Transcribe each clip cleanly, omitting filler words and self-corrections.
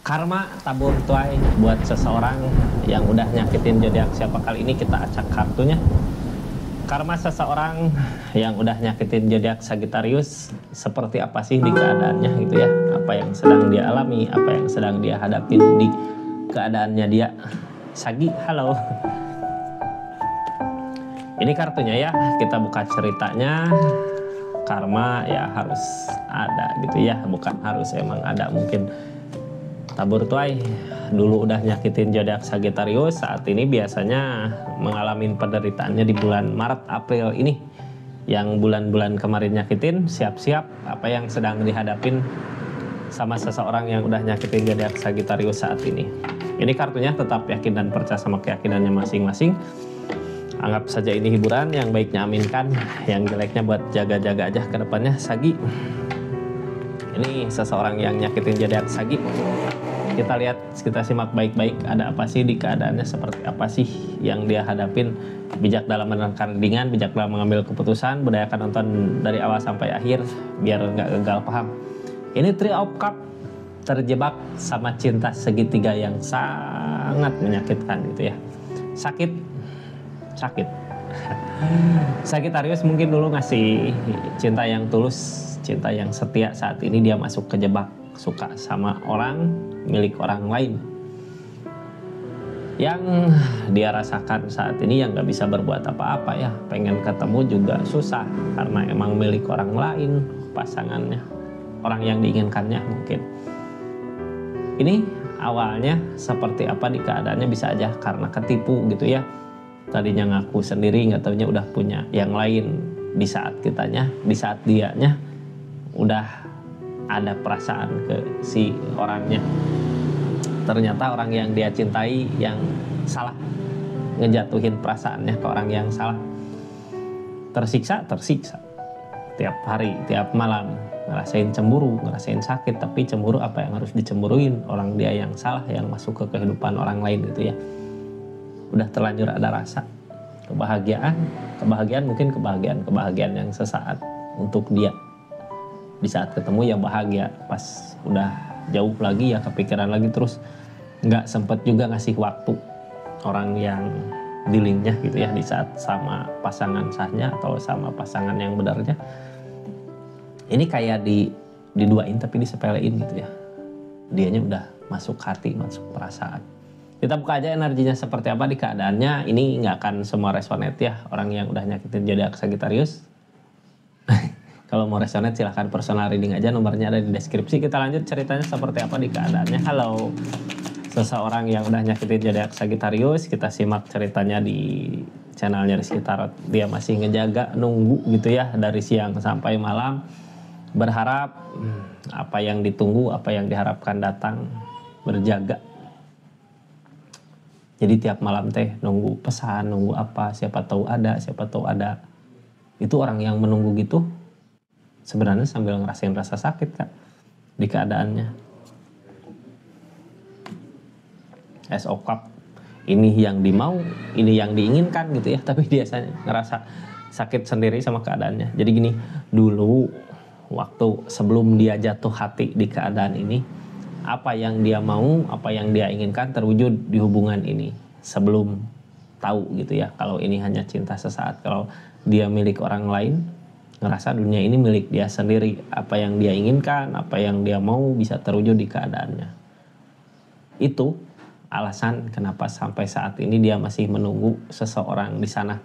Karma tabur tuai buat seseorang yang udah nyakitin zodiak siapa. Kali ini kita acak kartunya. Karma seseorang yang udah nyakitin zodiak Sagittarius seperti apa sih di keadaannya gitu ya. Apa yang sedang dia alami, apa yang sedang dia hadapin di keadaannya dia. Sagi, halo. Ini kartunya ya, kita buka ceritanya. Karma ya harus ada gitu ya, bukan harus, emang ada. Mungkin tabur tuai dulu udah nyakitin zodiak Sagittarius, saat ini biasanya mengalami penderitaannya di bulan Maret April ini. Yang bulan-bulan kemarin nyakitin, siap-siap apa yang sedang dihadapin sama seseorang yang udah nyakitin zodiak Sagittarius saat ini. Ini kartunya tetap yakin dan percaya sama keyakinannya masing-masing. Anggap saja ini hiburan, yang baiknya aminkan, yang jeleknya buat jaga-jaga aja ke depannya. Sagi, ini seseorang yang nyakitin zodiak Sagi. Kita lihat, kita simak baik-baik, ada apa sih di keadaannya, seperti apa sih yang dia hadapin. Bijak dalam menerangkan readingan, bijak dalam mengambil keputusan, budayakan nonton dari awal sampai akhir biar nggak gagal paham. Ini Three of Cups, terjebak sama cinta segitiga yang sangat menyakitkan gitu ya. Sakit. Sagittarius mungkin dulu ngasih cinta yang tulus, cinta yang setia. Saat ini dia masuk ke jebak, suka sama orang, milik orang lain. Yang dia rasakan saat ini yang gak bisa berbuat apa-apa ya. Pengen ketemu juga susah karena emang milik orang lain, pasangannya, orang yang diinginkannya mungkin. Ini awalnya seperti apa di keadaannya, bisa aja karena ketipu gitu ya. Tadinya ngaku sendiri, nggak taunya udah punya yang lain. Di saat kitanya, di saat dianya udah ada perasaan ke si orangnya. Ternyata orang yang dia cintai yang salah, ngejatuhin perasaannya ke orang yang salah. Tersiksa tiap hari, tiap malam, ngerasain cemburu, ngerasain sakit. Tapi cemburu apa yang harus dicemburuin? Orang dia yang salah, yang masuk ke kehidupan orang lain gitu ya. Udah terlanjur ada rasa kebahagiaan mungkin kebahagiaan yang sesaat untuk dia. Di saat ketemu ya bahagia, pas udah jauh lagi ya kepikiran lagi terus. Nggak sempet juga ngasih waktu orang yang dealingnya gitu ya, di saat sama pasangan sahnya atau sama pasangan yang benarnya. Ini kayak diduain tapi disepelein gitu ya. Dianya udah masuk hati, masuk perasaan. Kita buka aja energinya seperti apa di keadaannya. Ini nggak akan semua resonate ya, orang yang udah nyakitin zodiak Sagittarius. Kalau mau resonate silahkan personal reading aja, nomornya ada di deskripsi. Kita lanjut ceritanya seperti apa di keadaannya. Halo, seseorang yang udah nyakitin zodiak Sagittarius, kita simak ceritanya di channelnya Rizky Tarot. Dia masih ngejaga, nunggu gitu ya, dari siang sampai malam, berharap apa yang ditunggu, apa yang diharapkan datang, berjaga. Jadi tiap malam teh nunggu pesan, nunggu apa, siapa tahu ada. Itu orang yang menunggu gitu sebenarnya sambil ngerasain rasa sakit Kak di keadaannya. Ace of Cups, ini yang dimau, ini yang diinginkan gitu ya, tapi biasanya ngerasa sakit sendiri sama keadaannya. Jadi gini, dulu waktu sebelum dia jatuh hati di keadaan ini, apa yang dia mau, apa yang dia inginkan terwujud di hubungan ini. Sebelum tahu gitu ya, kalau ini hanya cinta sesaat, kalau dia milik orang lain, ngerasa dunia ini milik dia sendiri. Apa yang dia inginkan, apa yang dia mau bisa terwujud di keadaannya. Itu alasan kenapa sampai saat ini dia masih menunggu seseorang di sana.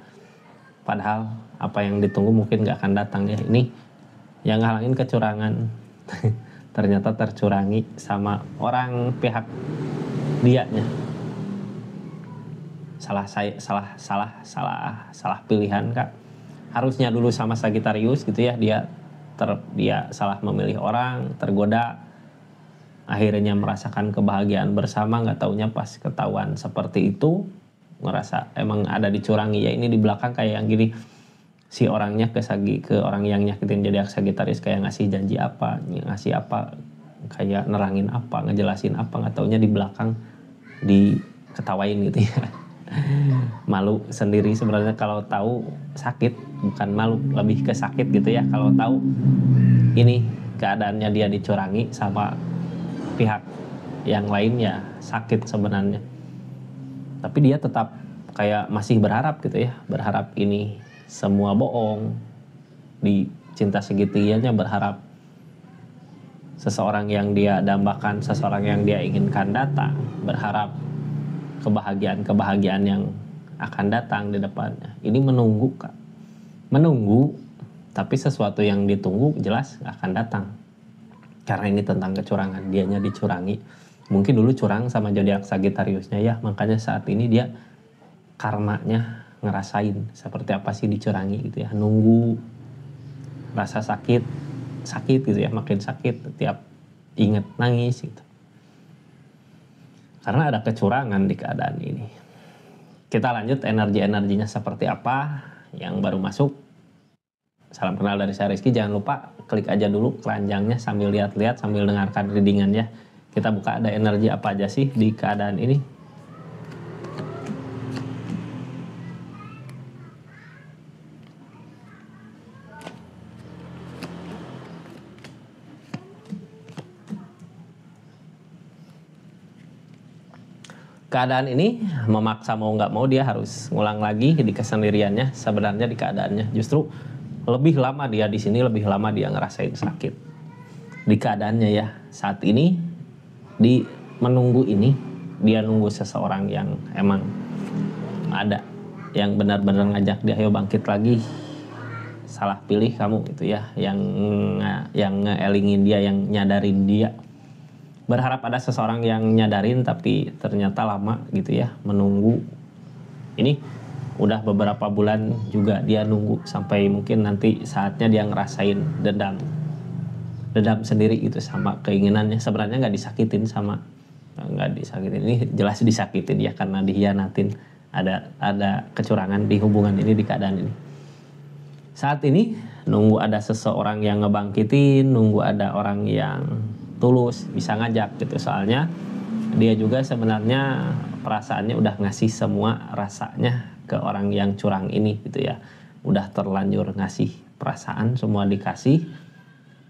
Padahal apa yang ditunggu mungkin gak akan datang ya. Ini yang ngalangin kecurangan. Ternyata tercurangi sama orang pihak dianya. Salah pilihan Kak. Harusnya dulu sama Sagittarius gitu ya, dia salah memilih orang, tergoda, akhirnya merasakan kebahagiaan bersama, nggak taunya pas ketahuan seperti itu, ngerasa emang ada dicurangi ya. Ini di belakang kayak yang gini, si orangnya ke orang yang nyakitin zodiak Sagittarius kayak ngasih janji apa, ngasih apa, kayak nerangin apa, ngejelasin apa, nggak taunya di belakang diketawain gitu ya. Malu sendiri sebenarnya kalau tahu, sakit, bukan malu, lebih ke sakit gitu ya kalau tahu ini keadaannya dia dicurangi sama pihak yang lain ya sakit sebenarnya. Tapi dia tetap kayak masih berharap gitu ya, berharap ini semua bohong. Di cinta segitiganya berharap seseorang yang dia dambakan, seseorang yang dia inginkan datang, berharap kebahagiaan yang akan datang di depannya. Ini menunggu, Kak. Menunggu, tapi sesuatu yang ditunggu jelas akan datang. Karena ini tentang kecurangan, dianya dicurangi. Mungkin dulu curang sama zodiak Sagittariusnya ya, makanya saat ini dia karmanya ngerasain seperti apa sih dicurangi gitu ya. Nunggu rasa sakit gitu ya, makin sakit tiap inget nangis gitu. Karena ada kecurangan di keadaan ini. Kita lanjut energi-energinya seperti apa yang baru masuk. Salam kenal dari saya Rizky. Jangan lupa klik aja dulu keranjangnya sambil lihat-lihat, sambil dengarkan readingannya. Kita buka ada energi apa aja sih di keadaan ini. Keadaan ini memaksa mau nggak mau dia harus ngulang lagi di kesendiriannya. Sebenarnya di keadaannya justru lebih lama dia di sini, lebih lama dia ngerasain sakit. Di keadaannya ya saat ini di menunggu ini dia nunggu seseorang yang emang ada, yang benar-benar ngajak dia ayo bangkit lagi. Salah pilih kamu gitu ya, yang ngeelingin dia, yang nyadarin dia. Berharap ada seseorang yang nyadarin tapi ternyata lama gitu ya menunggu. Ini udah beberapa bulan juga dia nunggu sampai mungkin nanti saatnya dia ngerasain dendam sendiri gitu sama keinginannya. Sebenarnya nggak disakitin ini jelas disakitin ya karena dihianatin. Ada kecurangan di hubungan ini, di keadaan ini. Saat ini nunggu ada seseorang yang ngebangkitin, nunggu ada orang yang tulus bisa ngajak gitu. Soalnya dia juga sebenarnya perasaannya udah ngasih semua rasanya ke orang yang curang ini gitu ya. Udah terlanjur ngasih perasaan, semua dikasih.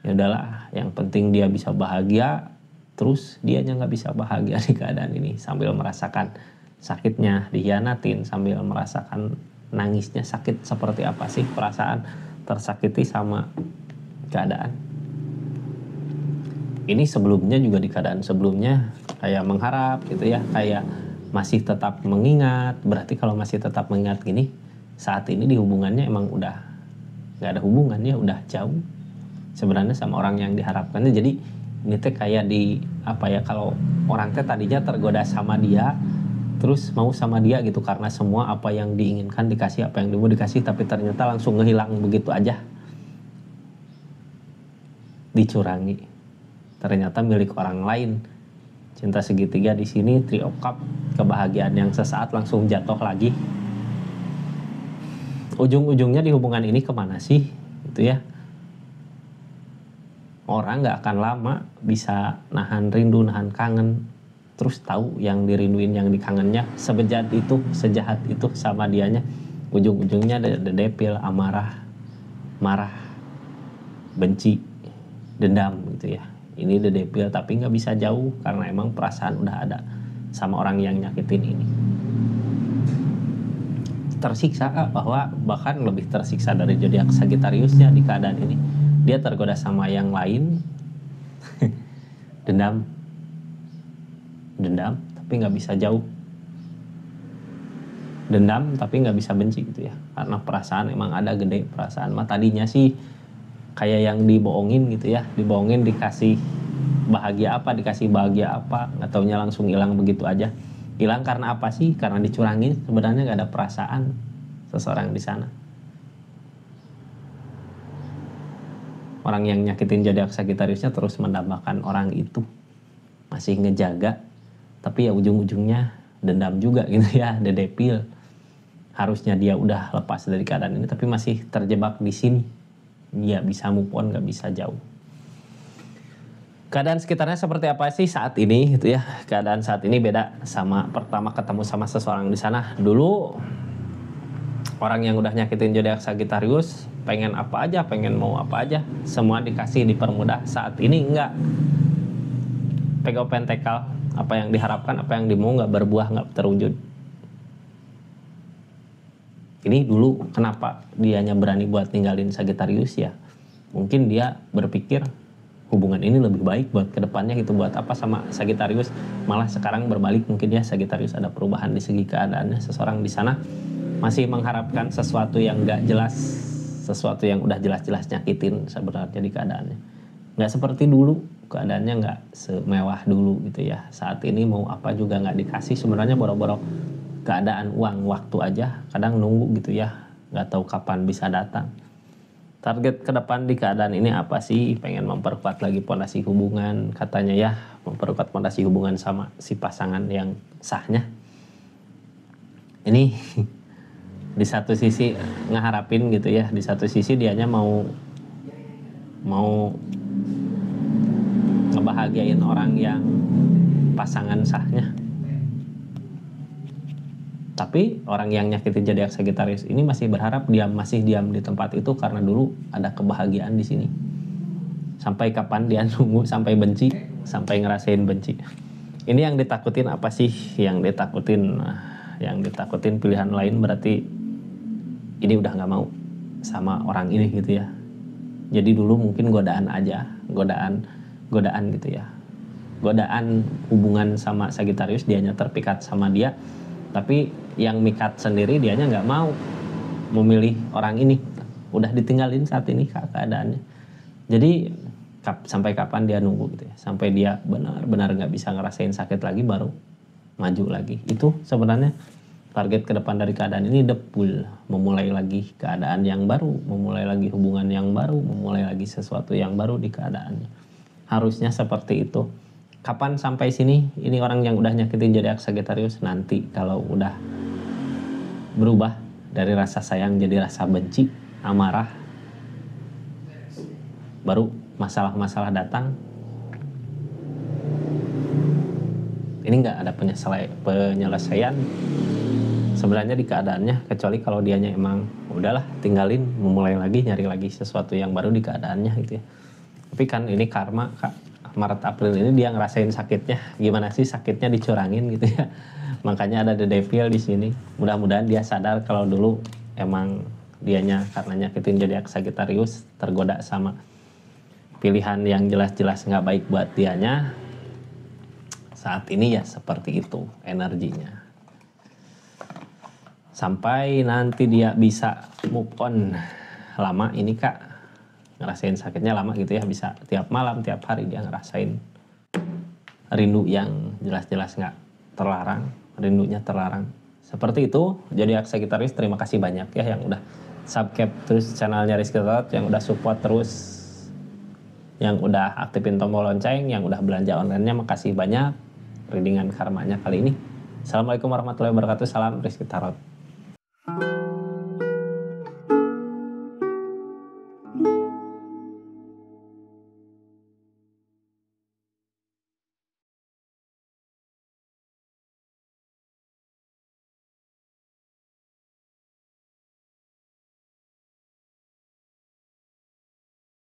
Ya udahlah, yang penting dia bisa bahagia. Terus dianya nggak bisa bahagia di keadaan ini sambil merasakan sakitnya dihianatin, sambil merasakan nangisnya. Sakit seperti apa sih perasaan tersakiti sama keadaan. Ini sebelumnya juga di keadaan sebelumnya kayak mengharap gitu ya, kayak masih tetap mengingat. Berarti kalau masih tetap mengingat gini, saat ini di hubungannya emang udah nggak ada hubungannya, udah jauh sebenarnya sama orang yang diharapkannya. Jadi ini teh kayak di apa ya, kalau orang teh tadinya tergoda sama dia, terus mau sama dia gitu karena semua apa yang diinginkan dikasih, apa yang mau dikasih, tapi ternyata langsung ngehilang begitu aja, dicurangi. Ternyata milik orang lain. Cinta segitiga di sini, Three of Cups, kebahagiaan yang sesaat langsung jatuh lagi. Ujung-ujungnya di hubungan ini kemana sih? Gitu ya. Orang nggak akan lama bisa nahan rindu, nahan kangen, terus tahu yang dirinduin, yang dikangennya sebejat itu, sejahat itu sama dianya. Ujung-ujungnya depil, amarah, marah, benci, dendam gitu ya. Ini the devil tapi nggak bisa jauh karena emang perasaan udah ada sama orang yang nyakitin ini. Tersiksa bahwa bahkan lebih tersiksa dari zodiak Sagittariusnya di keadaan ini. Dia tergoda sama yang lain. dendam tapi nggak bisa jauh. Dendam tapi nggak bisa benci gitu ya. Karena perasaan emang ada gede perasaan. Tadinya sih kayak yang dibohongin gitu ya, dibohongin dikasih bahagia apa, nggak taunya langsung hilang begitu aja. Hilang karena apa sih? Karena dicurangin. Sebenarnya nggak ada perasaan seseorang di sana. Orang yang nyakitin zodiak Sagittariusnya terus mendambakan orang itu, masih ngejaga, tapi ya ujung-ujungnya dendam juga gitu ya, the devil. Harusnya dia udah lepas dari keadaan ini, tapi masih terjebak di sini. Dia bisa move on, nggak bisa jauh. Keadaan sekitarnya seperti apa sih saat ini gitu ya? Keadaan saat ini beda sama pertama ketemu sama seseorang di sana. Dulu orang yang udah nyakitin zodiak Sagittarius pengen apa aja, pengen mau apa aja, semua dikasih, dipermudah. Saat ini enggak. Pego Pentacle Apa yang diharapkan, apa yang dimau nggak berbuah, nggak terwujud. Ini dulu kenapa dianya berani buat ninggalin Sagittarius ya? Mungkin dia berpikir hubungan ini lebih baik buat kedepannya gitu, buat apa sama Sagittarius. Malah sekarang berbalik mungkin ya, Sagittarius ada perubahan di segi keadaannya. Seseorang di sana masih mengharapkan sesuatu yang nggak jelas, sesuatu yang udah jelas-jelas nyakitin sebenarnya di keadaannya. Nggak seperti dulu, keadaannya nggak semewah dulu gitu ya. Saat ini mau apa juga nggak dikasih, sebenarnya boro-boro keadaan uang waktu aja, kadang nunggu gitu ya, nggak tahu kapan bisa datang. Target ke depan di keadaan ini apa sih? Pengen memperkuat lagi pondasi hubungan katanya ya, memperkuat pondasi hubungan sama si pasangan yang sahnya. Ini di satu sisi ngeharapin gitu ya, di satu sisi dianya mau ngebahagiain orang yang pasangan sahnya. Tapi orang yang nyakitin zodiak Sagittarius ini masih berharap masih diam di tempat itu karena dulu ada kebahagiaan di sini. Sampai kapan dia nunggu sampai benci, sampai ngerasain benci. Ini yang ditakutin apa sih? Yang ditakutin pilihan lain, berarti ini udah nggak mau sama orang ini gitu ya. Jadi dulu mungkin godaan aja, godaan gitu ya. Godaan hubungan sama Sagittarius, dianya terpikat sama dia. Tapi yang mikat sendiri dianya nggak mau memilih orang ini, udah ditinggalin saat ini keadaannya. Jadi sampai kapan dia nunggu gitu ya, sampai dia benar-benar nggak bisa ngerasain sakit lagi baru maju lagi. Itu sebenarnya target ke depan dari keadaan ini, depul, memulai lagi keadaan yang baru, memulai lagi hubungan yang baru, memulai lagi sesuatu yang baru di keadaannya. Harusnya seperti itu. Kapan sampai sini? Ini orang yang udah nyakitin zodiak Sagittarius, nanti kalau udah berubah dari rasa sayang jadi rasa benci, amarah, baru masalah-masalah datang. Ini nggak ada penyelesaian sebenarnya di keadaannya, kecuali kalau dianya emang udahlah tinggalin, memulai lagi, nyari lagi sesuatu yang baru di keadaannya gitu ya. Tapi kan ini karma, Kak. Maret April ini dia ngerasain sakitnya, gimana sih sakitnya dicurangin gitu ya. Makanya ada The Devil di sini. Mudah-mudahan dia sadar kalau dulu emang dianya karena nyakitin zodiak Sagittarius, tergoda sama pilihan yang jelas-jelas nggak baik buat dianya. Saat ini ya seperti itu energinya. Sampai nanti dia bisa move on. Lama ini Kak, ngerasain sakitnya lama gitu ya, bisa tiap malam, tiap hari dia ngerasain rindu yang jelas-jelas nggak terlarang, rindunya terlarang. Seperti itu, zodiak Sagittarius. Terima kasih banyak ya yang udah subscribe terus channelnya Rizky Tarot, yang udah support terus, yang udah aktifin tombol lonceng, yang udah belanja online-nya, makasih banyak. Readingan karmanya kali ini. Assalamualaikum warahmatullahi wabarakatuh. Salam Rizky Tarot.